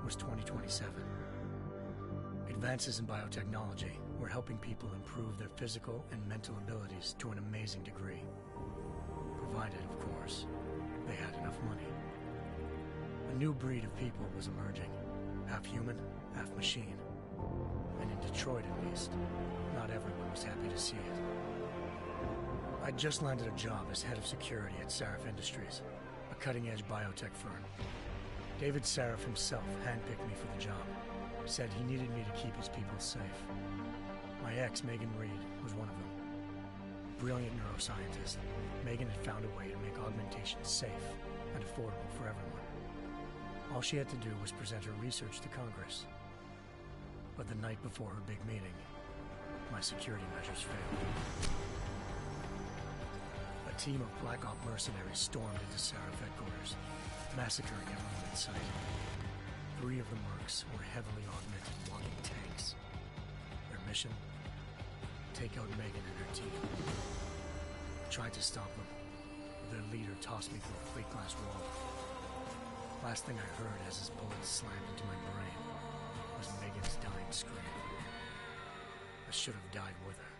was 2027. Advances in biotechnology were helping people improve their physical and mental abilities to an amazing degree. Provided, of course, they had enough money. A new breed of people was emerging, half human, half machine. And in Detroit, at least, not everyone was happy to see it. I'd just landed a job as head of security at Sarif Industries, a cutting-edge biotech firm. David Sarif himself handpicked me for the job, said he needed me to keep his people safe. My ex, Megan Reed, was one of them. Brilliant neuroscientist, Megan had found a way to make augmentation safe and affordable for everyone. All she had to do was present her research to Congress. But the night before her big meeting, my security measures failed. A team of Black Op mercenaries stormed into Sarif headquarters, massacring everyone in sight. 3 of the mercs were heavily augmented walking tanks. Their mission? Take out Megan and her team. I tried to stop them, but their leader tossed me through a plate glass wall. Last thing I heard as his bullets slammed into my brain was Megan's dying scream. I should have died with her.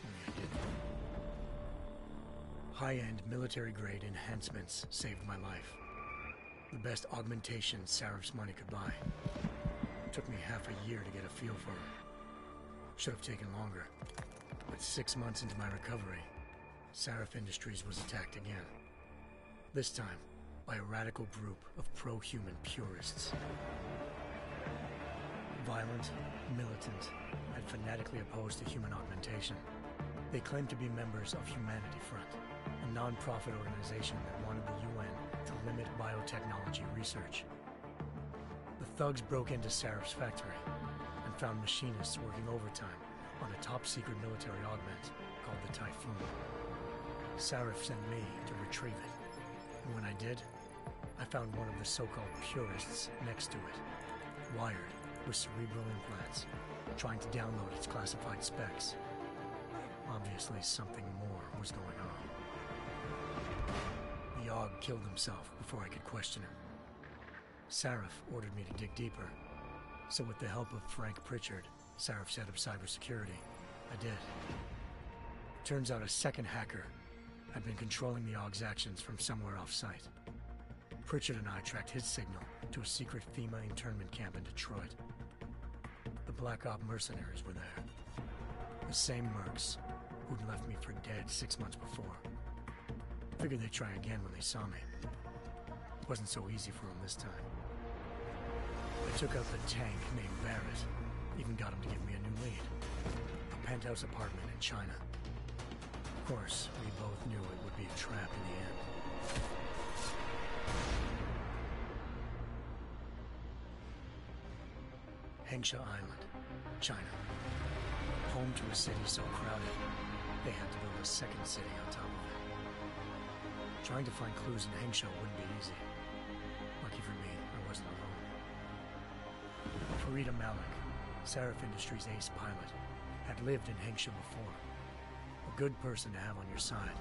Only I didn't. High-end military-grade enhancements saved my life. The best augmentation Sarif's money could buy. It took me half a year to get a feel for her. Should have taken longer. But 6 months into my recovery, Sarif Industries was attacked again. This time, by a radical group of pro-human purists. Violent, militant, and fanatically opposed to human augmentation. They claimed to be members of Humanity Front, a non-profit organization that wanted the UN to limit biotechnology research. The thugs broke into Sarif's factory and found machinists working overtime on a top-secret military augment called the Typhoon. Sarif sent me to retrieve it, and when I did, I found one of the so-called purists next to it, wired with cerebral implants, trying to download its classified specs. Obviously, something more was going on. The AUG killed himself before I could question him. Sarif ordered me to dig deeper, so with the help of Frank Pritchard, Sarif's head of cybersecurity, I did. Turns out a second hacker had been controlling the AUG's actions from somewhere off-site. Pritchard and I tracked his signal to a secret FEMA internment camp in Detroit. The Black Op mercenaries were there. The same mercs who'd left me for dead 6 months before. Figured they'd try again when they saw me. It wasn't so easy for them this time. I took out the tank named Barrett, even got him to give me a new lead. A penthouse apartment in China. Of course, we both knew it would be a trap in the end. Hengsha Island, China. Home to a city so crowded, they had to build a second city on top of it. Trying to find clues in Hengsha wouldn't be easy. Lucky for me, I wasn't alone. Farida Malik, Sarif Industries' ace pilot, had lived in Hengsha before. A good person to have on your side.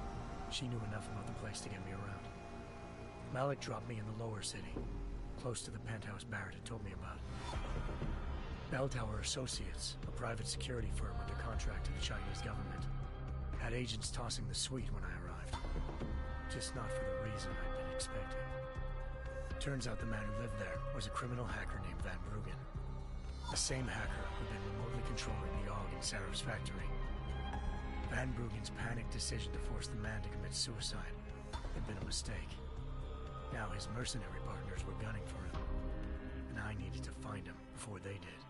She knew enough about the place to get me around. Malik dropped me in the lower city, close to the penthouse Barrett had told me about. Bell Tower Associates, a private security firm under contract to the Chinese government, had agents tossing the suite when I arrived. Just not for the reason I'd been expecting. Turns out the man who lived there was a criminal hacker named Van Bruggen. The same hacker who'd been remotely controlling the AUG in Sarif's factory. Van Bruggen's panicked decision to force the man to commit suicide had been a mistake. Now his mercenary partners were gunning for him, and I needed to find him before they did.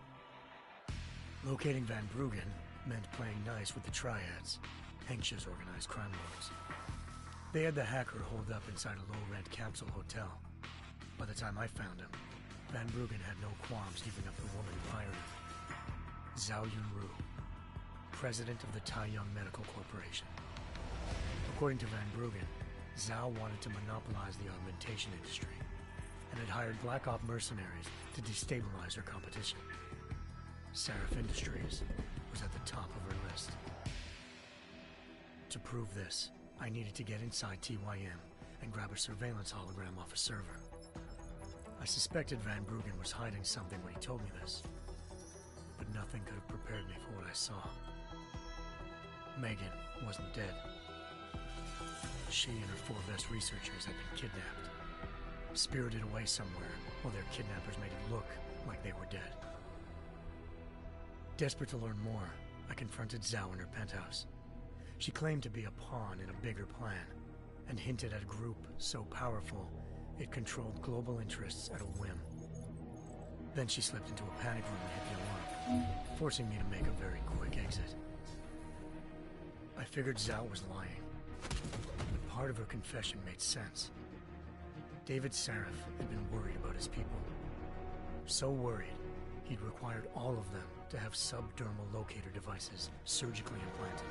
Locating Van Bruggen meant playing nice with the Triads, Hengsha's organized crime lords. They had the hacker holed up inside a low-rent capsule hotel. By the time I found him, Van Bruggen had no qualms giving up the woman who hired him. Zhao Yunru, president of the Taiyang Medical Corporation. According to Van Bruggen, Zhao wanted to monopolize the augmentation industry and had hired Black Op mercenaries to destabilize her competition. Sarif Industries was at the top of her list. To prove this, I needed to get inside TYM and grab a surveillance hologram off a server. I suspected Van Bruggen was hiding something when he told me this, but nothing could have prepared me for what I saw. Megan wasn't dead. She and her 4 best researchers had been kidnapped, spirited away somewhere while their kidnappers made it look like they were dead. Desperate to learn more, I confronted Zhao in her penthouse. She claimed to be a pawn in a bigger plan, and hinted at a group so powerful it controlled global interests at a whim. Then she slipped into a panic room and hit the alarm, forcing me to make a very quick exit. I figured Zhao was lying, but part of her confession made sense. David Sarif had been worried about his people. So worried, he'd required all of them to have subdermal locator devices surgically implanted.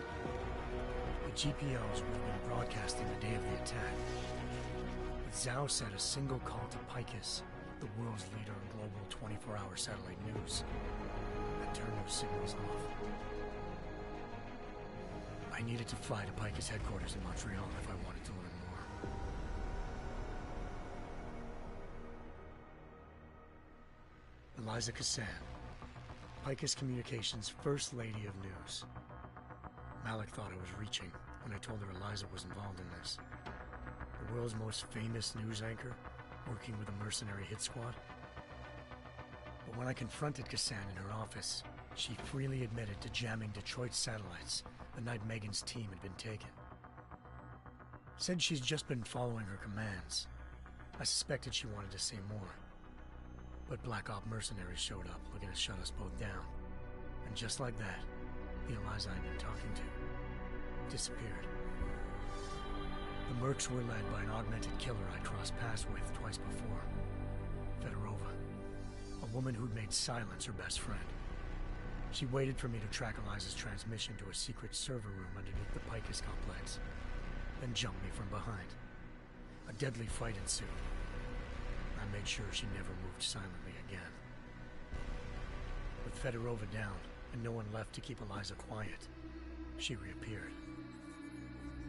The GPLs would have been broadcasting the day of the attack. But Zhao said a single call to Picus, the world's leader in global 24-hour satellite news, had turned those signals off. I needed to fly to Picus headquarters in Montreal if I wanted to learn more. Eliza Cassan, Picus Communications' First Lady of News. Malik thought I was reaching when I told her Eliza was involved in this. The world's most famous news anchor, working with a mercenary hit squad. But when I confronted Cassan in her office, she freely admitted to jamming Detroit's satellites the night Megan's team had been taken. Said she's just been following her commands. I suspected she wanted to say more. But Black Op mercenaries showed up looking to shut us both down. And just like that, the Eliza I'd been talking to disappeared. The Mercs were led by an augmented killer I crossed paths with twice before. Fedorova, a woman who'd made silence her best friend. She waited for me to track Eliza's transmission to a secret server room underneath the Picus complex, then jumped me from behind. A deadly fight ensued. I made sure she never moved silently again. With Fedorova down and no one left to keep Eliza quiet, she reappeared.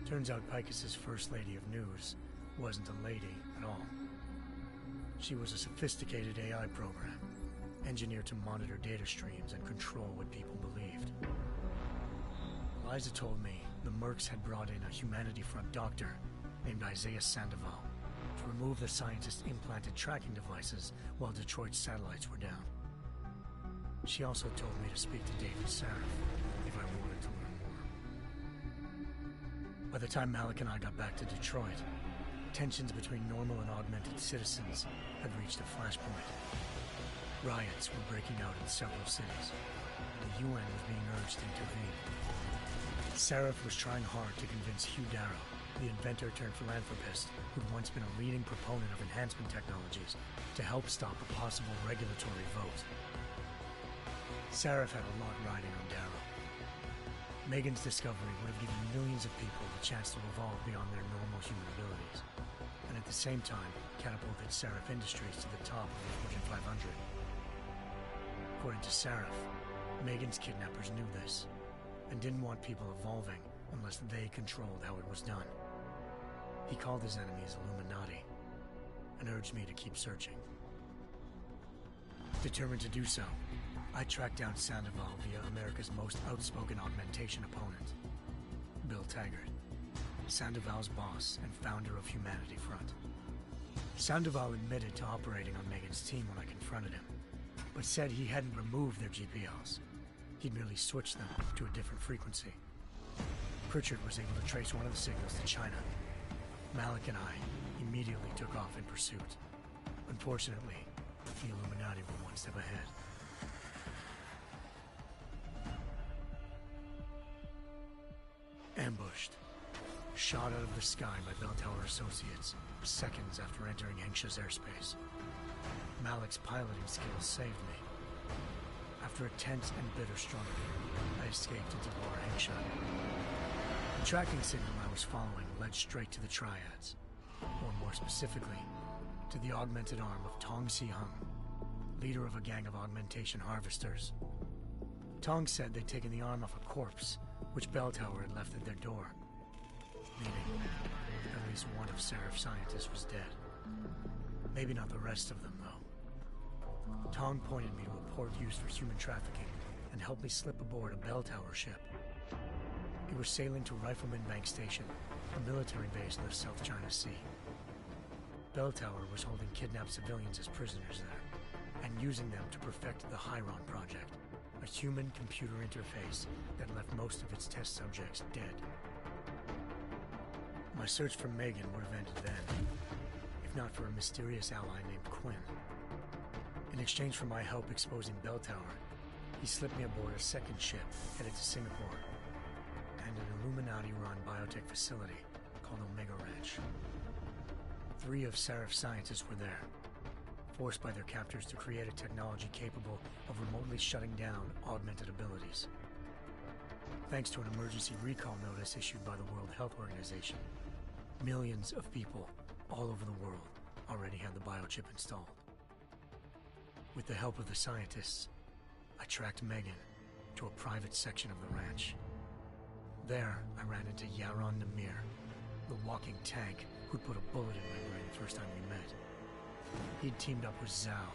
Turns out Picus's First Lady of News wasn't a lady at all. She was a sophisticated AI program, engineered to monitor data streams and control what people believed. Eliza told me the Mercs had brought in a Humanity Front doctor named Isaiah Sandoval to remove the scientist's implanted tracking devices while Detroit's satellites were down. She also told me to speak to David Sarif if I wanted to learn more. By the time Malik and I got back to Detroit, tensions between normal and augmented citizens had reached a flashpoint. Riots were breaking out in several cities. The UN was being urged to intervene. Sarif was trying hard to convince Hugh Darrow, the inventor-turned-philanthropist who'd once been a leading proponent of enhancement technologies, to help stop a possible regulatory vote. Sarif had a lot riding on Darrow. Megan's discovery would have given millions of people the chance to evolve beyond their normal human abilities, and at the same time catapulted Sarif Industries to the top of the Fortune 500. According to Sarif, Megan's kidnappers knew this, and didn't want people evolving unless they controlled how it was done. He called his enemies Illuminati, and urged me to keep searching. Determined to do so, I tracked down Sandoval via America's most outspoken augmentation opponent, Bill Taggart, Sandoval's boss and founder of Humanity Front. Sandoval admitted to operating on Megan's team when I confronted him, but said he hadn't removed their GPLs. He'd merely switched them to a different frequency. Pritchard was able to trace one of the signals to China. Malik and I immediately took off in pursuit. Unfortunately, the Illuminati were one step ahead. Ambushed. Shot out of the sky by Bell Tower Associates seconds after entering Hengsha's airspace. Malik's piloting skills saved me. After a tense and bitter struggle, I escaped into Lower Hengsha. The tracking signal I was following led straight to the Triads, or more specifically, to the augmented arm of Tong Si-hung, leader of a gang of augmentation harvesters. Tong said they'd taken the arm off a corpse, which Bell Tower had left at their door, meaning at least one of Sarif's scientists was dead. Maybe not the rest of them, though. Tong pointed me to a port used for human trafficking and helped me slip aboard a bell tower ship. It was sailing to Rifleman Bank Station, a military base in the South China Sea. Bell Tower was holding kidnapped civilians as prisoners there, and using them to perfect the Chiron Project, a human-computer interface that left most of its test subjects dead. My search for Megan would have ended then, if not for a mysterious ally named Quinn. In exchange for my help exposing Bell Tower, he slipped me aboard a second ship headed to Singapore and an Illuminati-run biotech facility called Omega Ranch. 3 of Serif's scientists were there, forced by their captors to create a technology capable of remotely shutting down augmented abilities. Thanks to an emergency recall notice issued by the World Health Organization, millions of people all over the world already had the biochip installed. With the help of the scientists, I tracked Megan to a private section of the ranch. There, I ran into Yaron Namir, the walking tank who'd put a bullet in my brain the first time we met. He'd teamed up with Zhao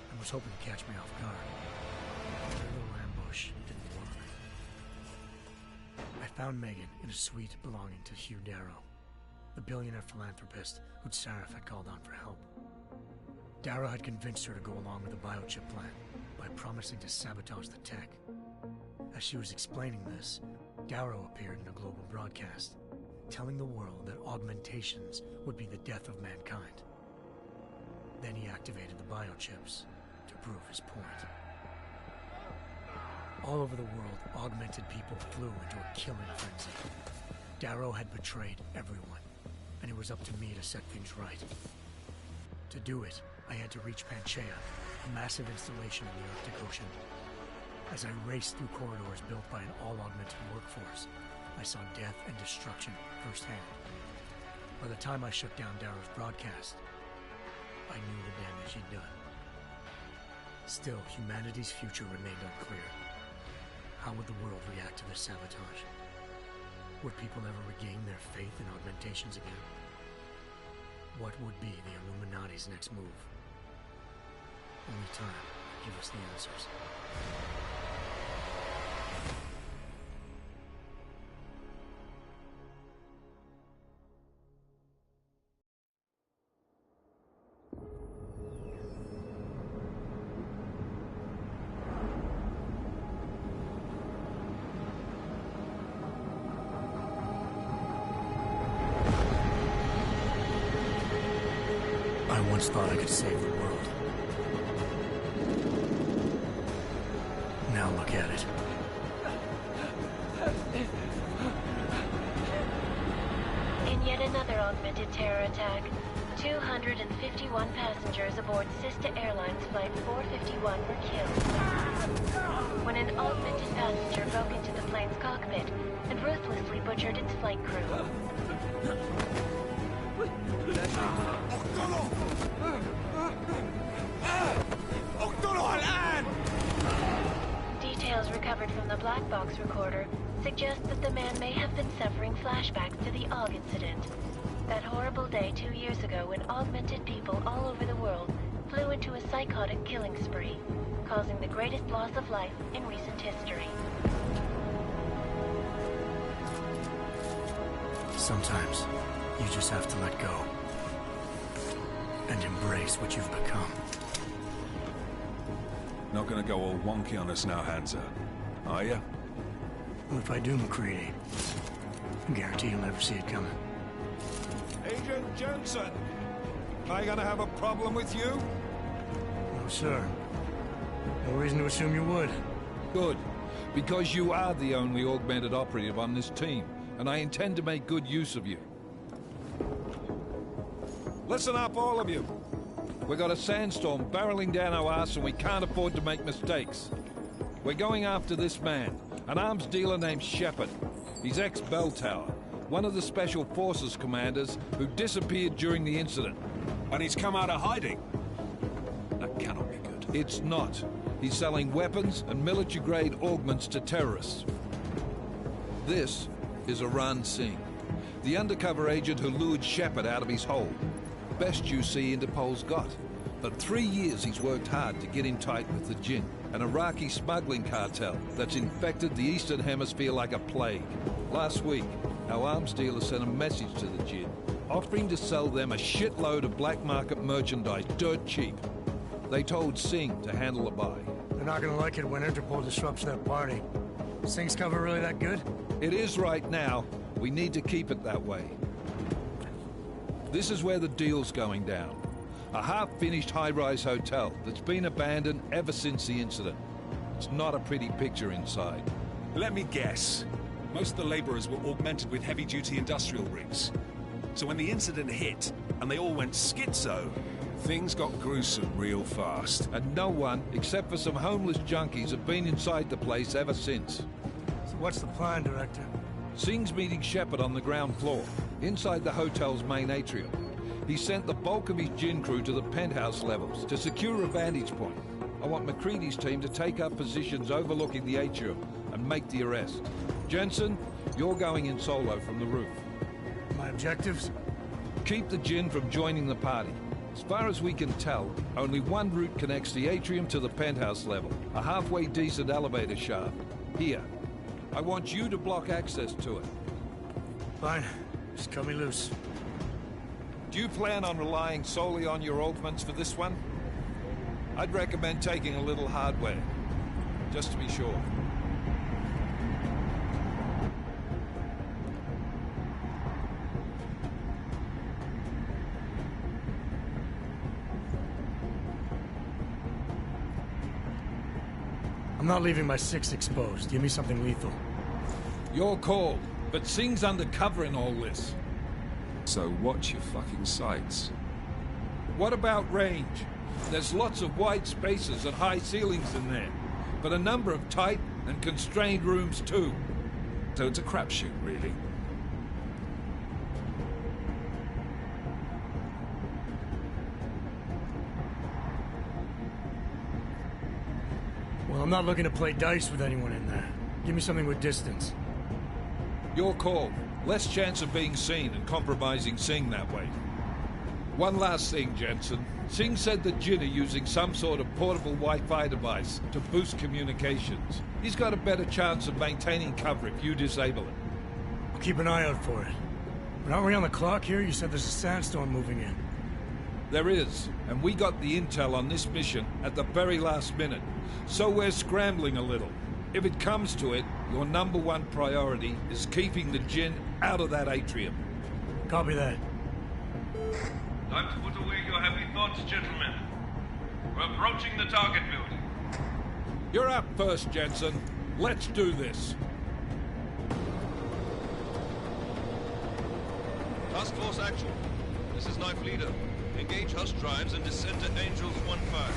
and was hoping to catch me off guard. But their little ambush didn't work. I found Megan in a suite belonging to Hugh Darrow, the billionaire philanthropist who'd Sarif had called on for help. Darrow had convinced her to go along with the biochip plan by promising to sabotage the tech. As she was explaining this, Darrow appeared in a global broadcast, telling the world that augmentations would be the death of mankind. Then he activated the biochips to prove his point. All over the world, augmented people flew into a killing frenzy. Darrow had betrayed everyone, and it was up to me to set things right. To do it, I had to reach Panchaea, a massive installation in the Arctic Ocean. As I raced through corridors built by an all-augmented workforce, I saw death and destruction firsthand. By the time I shut down Darrow's broadcast, I knew the damage he'd done. Still, humanity's future remained unclear. How would the world react to this sabotage? Would people ever regain their faith in augmentations again? What would be the Illuminati's next move? Only time will give us the answers. I once thought I could save the world. Now look at it. In yet another augmented terror attack, 251 passengers aboard Sister Airlines Flight 451 were killed when an augmented passenger broke into the plane's cockpit and ruthlessly butchered its flight crew. Details recovered from the black box recorder suggest that the man may have been suffering flashbacks to the Aug incident. That horrible day 2 years ago when augmented people all over the world flew into a psychotic killing spree, causing the greatest loss of life in recent history. Sometimes, you just have to let go. And embrace what you've become. Not gonna go all wonky on us now, Hansa, are ya? Well, if I do, McCready, I guarantee you'll never see it coming. Agent Jensen, am I gonna have a problem with you? No, sir. No reason to assume you would. Good, because you are the only augmented operative on this team, and I intend to make good use of you. Listen up, all of you. We got a sandstorm barreling down our arse and we can't afford to make mistakes. We're going after this man, an arms dealer named Shepard. He's ex-Bell Tower, one of the Special Forces commanders who disappeared during the incident. And he's come out of hiding. That cannot be good. It's not. He's selling weapons and military-grade augments to terrorists. This is Aran Singh, the undercover agent who lured Shepard out of his hole. Best you see Interpol's got. For 3 years he's worked hard to get in tight with the Jinn, an Iraqi smuggling cartel that's infected the Eastern Hemisphere like a plague. Last week, our arms dealer sent a message to the Jinn, offering to sell them a shitload of black market merchandise dirt cheap. They told Singh to handle the buy. They're not gonna like it when Interpol disrupts their party. Singh's cover really that good? It is right now. We need to keep it that way. This is where the deal's going down. A half-finished high-rise hotel that's been abandoned ever since the incident. It's not a pretty picture inside. Let me guess. Most of the laborers were augmented with heavy-duty industrial rigs. So when the incident hit, and they all went schizo, things got gruesome real fast. And no one, except for some homeless junkies, have been inside the place ever since. So what's the plan, Director? Singh's meeting Shepard on the ground floor, inside the hotel's main atrium. He sent the bulk of his Jinn crew to the penthouse levels to secure a vantage point. I want McCready's team to take up positions overlooking the atrium and make the arrest. Jensen, you're going in solo from the roof. My objectives? Keep the Jinn from joining the party. As far as we can tell, only one route connects the atrium to the penthouse level, a halfway decent elevator shaft. Here. I want you to block access to it. Fine. Just cut me loose. Do you plan on relying solely on your augments for this one? I'd recommend taking a little hardware, just to be sure. I'm not leaving my 6 exposed. Give me something lethal. Your call, but Singh's undercover in all this. So watch your fucking sights. What about range? There's lots of wide spaces and high ceilings in there, but a number of tight and constrained rooms too. So it's a crapshoot, really. Well, I'm not looking to play dice with anyone in there. Give me something with distance. Your call. Less chance of being seen and compromising Singh that way. One last thing, Jensen. Singh said the Jinn are using some sort of portable Wi-Fi device to boost communications. He's got a better chance of maintaining cover if you disable it. I'll keep an eye out for it. But aren't we on the clock here? You said there's a sandstorm moving in. There is, and we got the intel on this mission at the very last minute. So we're scrambling a little. If it comes to it, your #1 priority is keeping the Jinn out of that atrium. Copy that. Time to put away your heavy thoughts, gentlemen. We're approaching the target building. You're up first, Jensen. Let's do this. Task Force action. This is Knife Leader. Engage Hush drives and descend to Angels 1-5.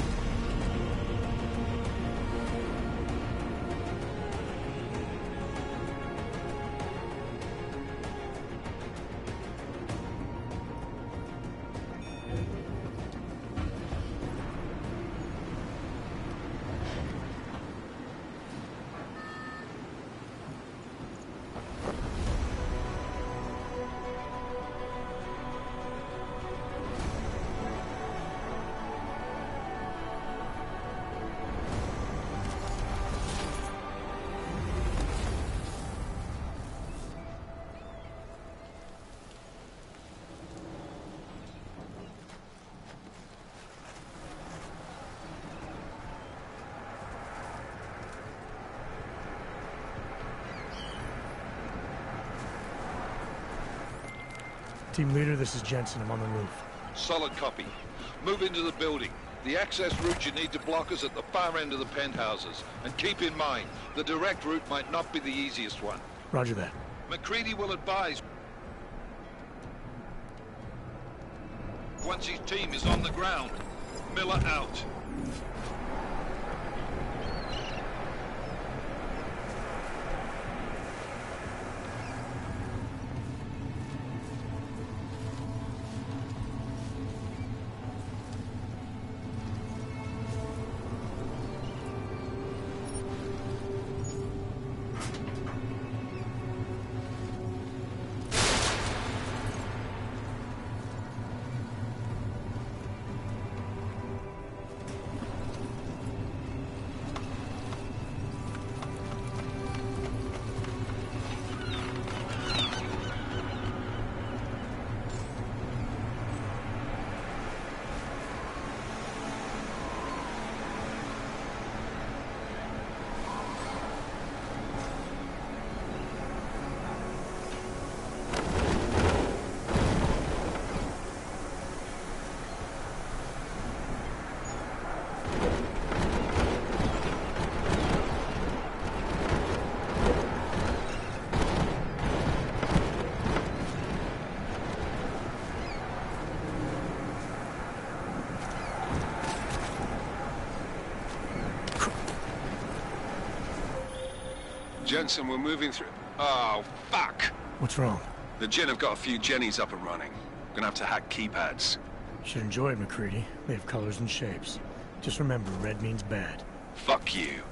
Team leader, this is Jensen. I'm on the roof. Solid copy. Move into the building. The access route you need to block is at the far end of the penthouses. And keep in mind, the direct route might not be the easiest one. Roger that. McCready will advise once his team is on the ground. Miller out. Jensen, we're moving through... Oh, fuck! What's wrong? The Gen have got a few Jennies up and running. Gonna have to hack keypads. Should enjoy it, McCready. They have colors and shapes. Just remember, red means bad. Fuck you.